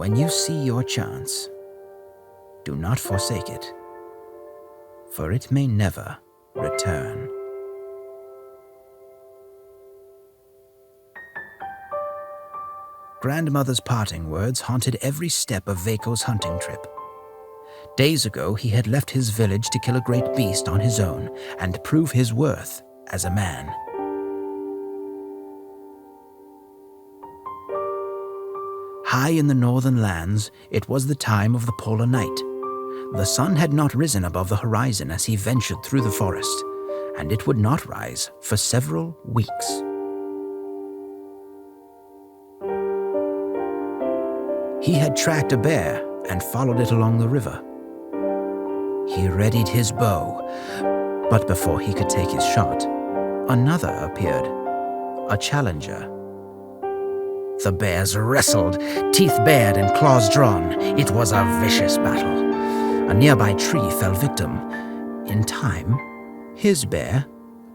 When you see your chance, do not forsake it, for it may never return. Grandmother's parting words haunted every step of Veiko's hunting trip. Days ago, he had left his village to kill a great beast on his own and prove his worth as a man. High in the northern lands, it was the time of the polar night. The sun had not risen above the horizon as he ventured through the forest, and it would not rise for several weeks. He had tracked a bear and followed it along the river. He readied his bow, but before he could take his shot, another appeared, a challenger. The bears wrestled, teeth bared and claws drawn. It was a vicious battle. A nearby tree fell victim. In time, his bear,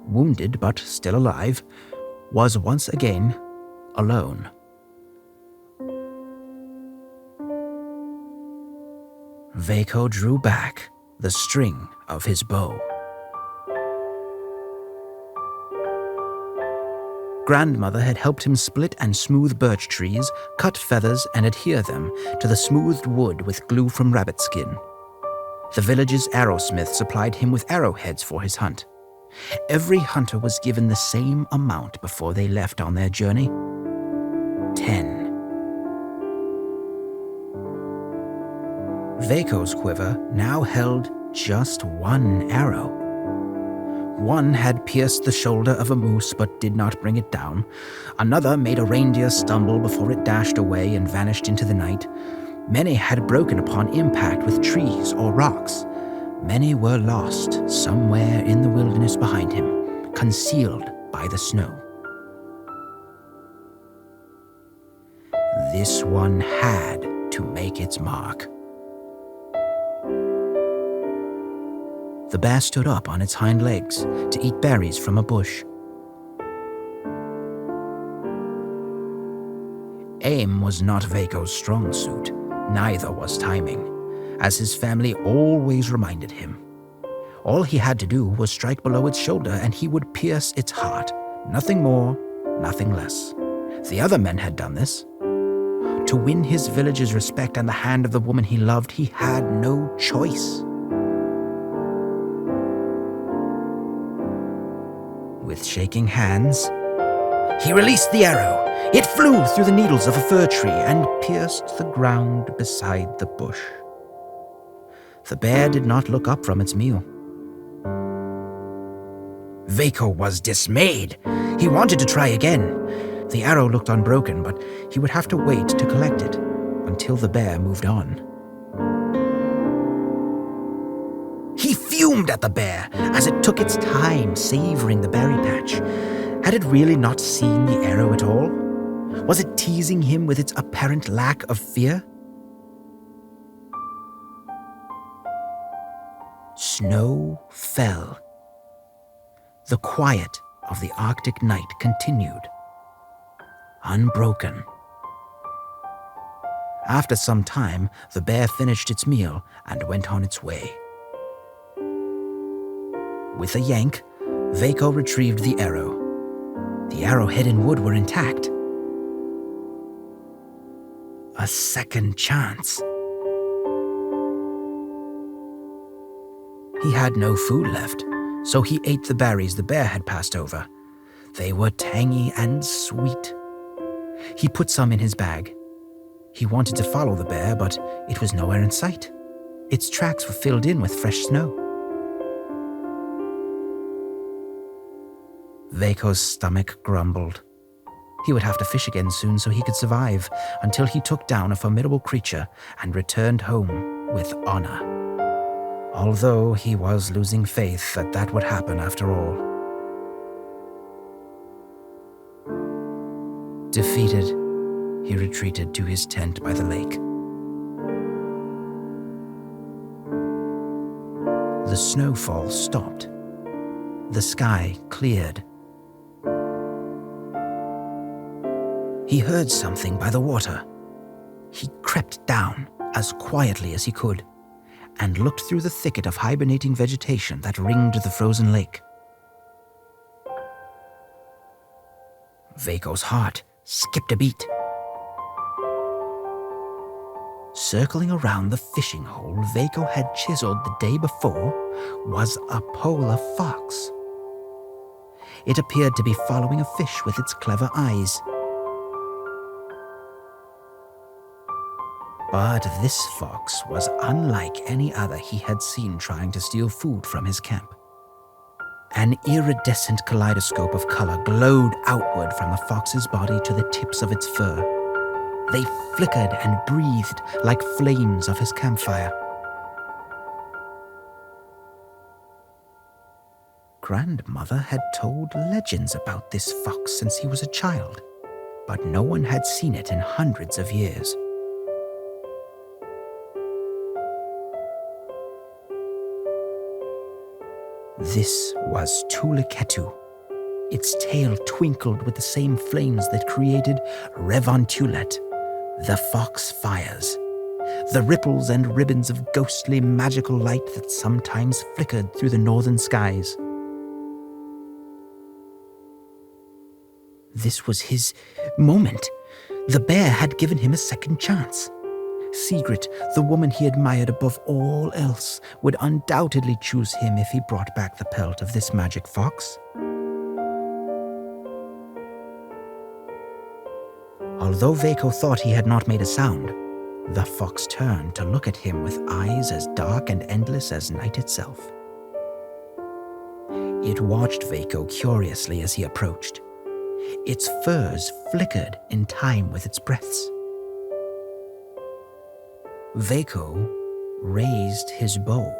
wounded but still alive, was once again alone. Veiko drew back the string of his bow. Grandmother had helped him split and smooth birch trees, cut feathers and adhere them to the smoothed wood with glue from rabbit skin. The village's arrowsmith supplied him with arrowheads for his hunt. Every hunter was given the same amount before they left on their journey: 10. Veiko's quiver now held just one arrow. One had pierced the shoulder of a moose but did not bring it down. Another made a reindeer stumble before it dashed away and vanished into the night. Many had broken upon impact with trees or rocks. Many were lost somewhere in the wilderness behind him, concealed by the snow. This one had to make its mark. The bear stood up on its hind legs to eat berries from a bush. Aim was not Veiko's strong suit, neither was timing, as his family always reminded him. All he had to do was strike below its shoulder and he would pierce its heart. Nothing more, nothing less. The other men had done this. To win his village's respect and the hand of the woman he loved, he had no choice. With shaking hands, he released the arrow. It flew through the needles of a fir tree and pierced the ground beside the bush. The bear did not look up from its meal. Veiko was dismayed. He wanted to try again. The arrow looked unbroken, but he would have to wait to collect it until the bear moved on. He fumed at the bear as it took its time savoring the berry patch. Had it really not seen the arrow at all? Was it teasing him with its apparent lack of fear? Snow fell. The quiet of the Arctic night continued, unbroken. After some time, the bear finished its meal and went on its way. With a yank, Veiko retrieved the arrow. The arrowhead and wood were intact. A second chance. He had no food left, so he ate the berries the bear had passed over. They were tangy and sweet. He put some in his bag. He wanted to follow the bear, but it was nowhere in sight. Its tracks were filled in with fresh snow. Veiko's stomach grumbled. He would have to fish again soon so he could survive, until he took down a formidable creature and returned home with honor. Although he was losing faith that that would happen after all. Defeated, he retreated to his tent by the lake. The snowfall stopped. The sky cleared. He heard something by the water. He crept crept down as quietly as he could and looked through the thicket of hibernating vegetation that ringed the frozen lake. Vako's heart skipped a beat. Circling around the fishing hole Vako had chiseled the day before was a polar fox. It appeared to be following a fish with its clever eyes. But this fox was unlike any other he had seen trying to steal food from his camp. An iridescent kaleidoscope of color glowed outward from the fox's body to the tips of its fur. They flickered and breathed like flames of his campfire. Grandmother had told legends about this fox since he was a child, but no one had seen it in hundreds of years. This was Tulikettu. Its tail twinkled with the same flames that created Revontulet, the fox fires, the ripples and ribbons of ghostly magical light that sometimes flickered through the northern skies. This was his moment. The bear had given him a second chance. Sigrid, the woman he admired above all else, would undoubtedly choose him if he brought back the pelt of this magic fox. Although Vako thought he had not made a sound, the fox turned to look at him with eyes as dark and endless as night itself. It watched Vako curiously as he approached. Its furs flickered in time with its breaths. Vako raised his bow.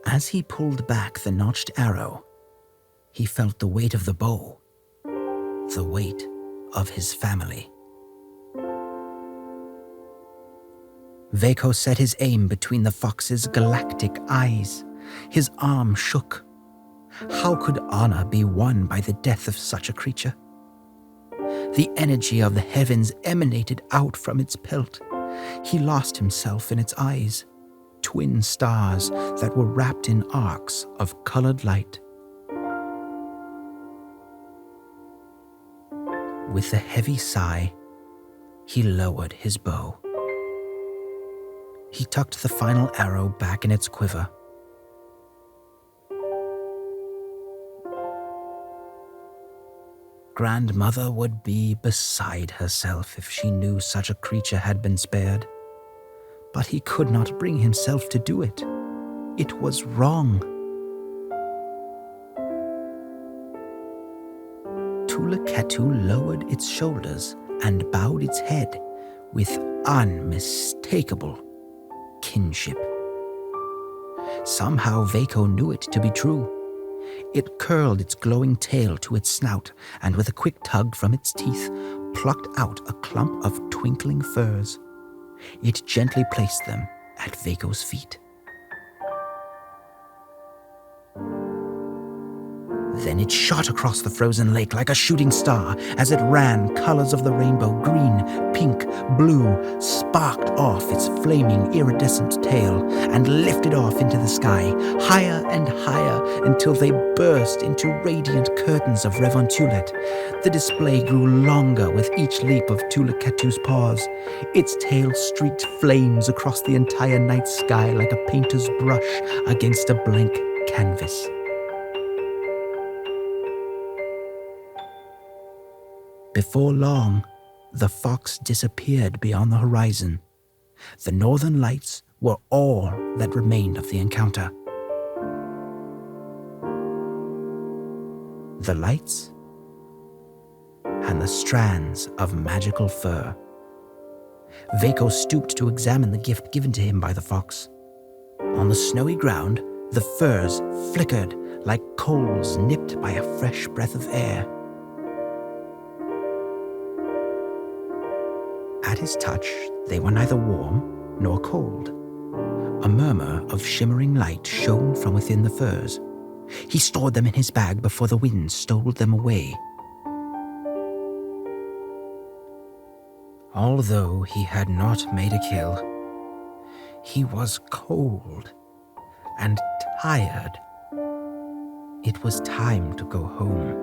As he pulled back the notched arrow, he felt the weight of the bow, the weight of his family. Vako set his aim between the fox's galactic eyes. His arm shook. How could honor be won by the death of such a creature? The energy of the heavens emanated out from its pelt. He lost himself in its eyes, twin stars that were wrapped in arcs of colored light. With a heavy sigh, he lowered his bow. He tucked the final arrow back in its quiver. Grandmother would be beside herself if she knew such a creature had been spared. But he could not bring himself to do it. It was wrong. Tulikettu lowered its shoulders and bowed its head with unmistakable kinship. Somehow Vako knew it to be true. It curled its glowing tail to its snout and with a quick tug from its teeth, plucked out a clump of twinkling furs. It gently placed them at Vako's feet. Then it shot across the frozen lake like a shooting star as it ran. Colors of the rainbow, green, pink, blue, sparked off its flaming iridescent tail and lifted off into the sky, higher and higher until they burst into radiant curtains of Revontulet. The display grew longer with each leap of Tulikettu's paws. Its tail streaked flames across the entire night sky like a painter's brush against a blank canvas. Before long, the fox disappeared beyond the horizon. The northern lights were all that remained of the encounter. The lights and the strands of magical fur. Vako stooped to examine the gift given to him by the fox. On the snowy ground, the furs flickered like coals nipped by a fresh breath of air. At his touch, they were neither warm nor cold. A murmur of shimmering light shone from within the furs. He stored them in his bag before the wind stole them away. Although he had not made a kill, he was cold and tired. It was time to go home.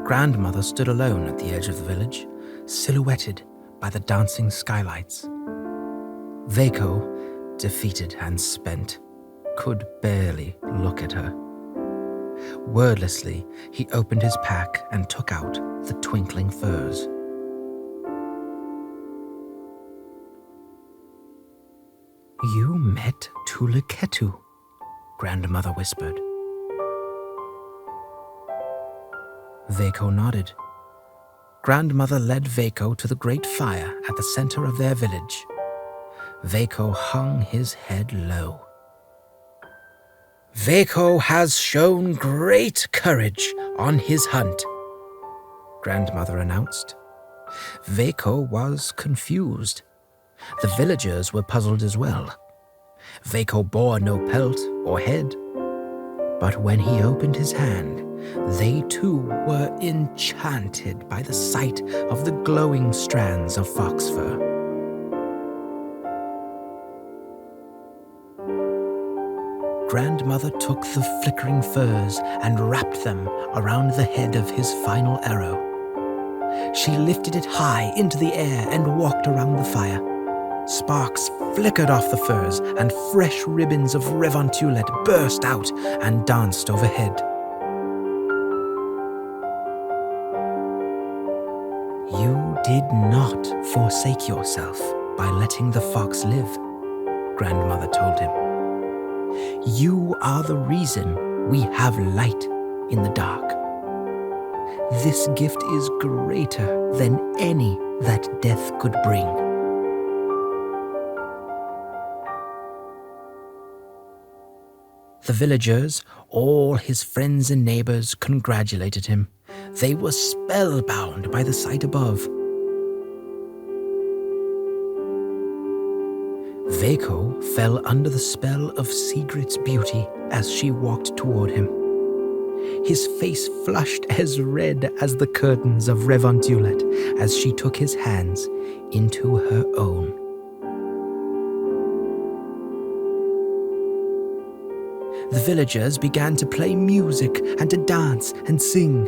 Grandmother stood alone at the edge of the village, silhouetted by the dancing skylights. Veko, defeated and spent, could barely look at her. Wordlessly, he opened his pack and took out the twinkling furs. "You met Tulikettu," Grandmother whispered. Veko nodded. Grandmother led Veko to the great fire at the center of their village. Veko hung his head low. "Veko has shown great courage on his hunt," Grandmother announced. Veko was confused. The villagers were puzzled as well. Veko bore no pelt or head, but when he opened his hand, they too were enchanted by the sight of the glowing strands of fox fur. Grandmother took the flickering furs and wrapped them around the head of his final arrow. She lifted it high into the air and walked around the fire. Sparks flickered off the furs, and fresh ribbons of Revontulet burst out and danced overhead. "You did not forsake yourself by letting the fox live," Grandmother told him. "You are the reason we have light in the dark. This gift is greater than any that death could bring." The villagers, all his friends and neighbors, congratulated him. They were spellbound by the sight above. Veko fell under the spell of Sigrid's beauty as she walked toward him. His face flushed as red as the curtains of Revontulet as she took his hands into her own. The villagers began to play music and to dance and sing.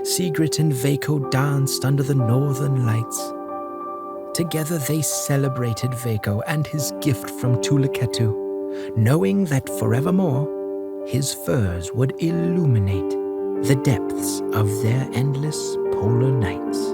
Sigrid and Veko danced under the northern lights. Together they celebrated Veko and his gift from Tulikettu, knowing that forevermore his furs would illuminate the depths of their endless polar nights.